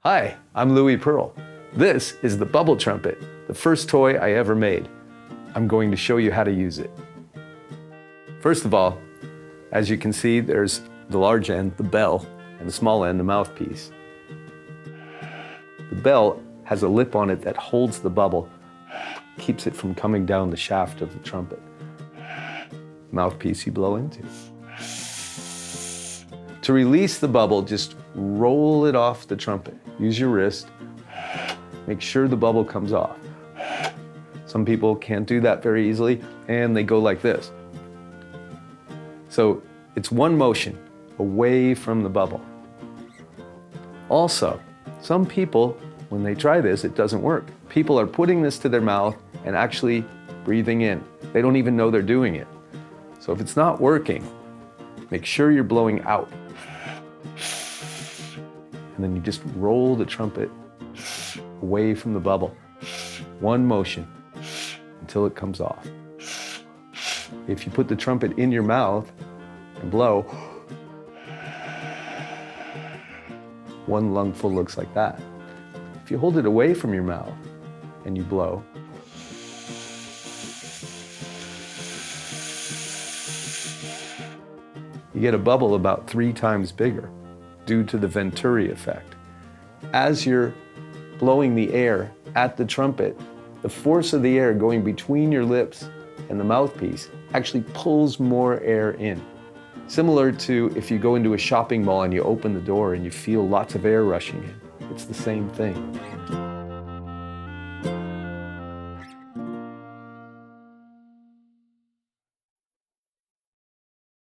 Hi, I'm Louis Pearl. This is the Bubble Trumpet, the first toy I ever made. I'm going to show you how to use it. First of all, as you can see, there's the large end, the bell, and the small end, the mouthpiece. The bell has a lip on it that holds the bubble, keeps it from coming down the shaft of the trumpet. Mouthpiece you blow into. To release the bubble, just roll it off the trumpet. Use your wrist. Make sure the bubble comes off. Some people can't do that very easily, and they go like this. So it's one motion away from the bubble. Also, some people, when they try this, it doesn't work. People are putting this to their mouth and actually breathing in. They don't even know they're doing it. So if it's not working, make sure you're blowing out. And then you just roll the trumpet away from the bubble. One motion until it comes off. If you put the trumpet in your mouth and blow, one lungful looks like that. If you hold it away from your mouth and you blow, you get a bubble about 3 times bigger due to the Venturi effect. As you're blowing the air at the trumpet, the force of the air going between your lips and the mouthpiece actually pulls more air in. Similar to if you go into a shopping mall and you open the door and you feel lots of air rushing in. It's the same thing.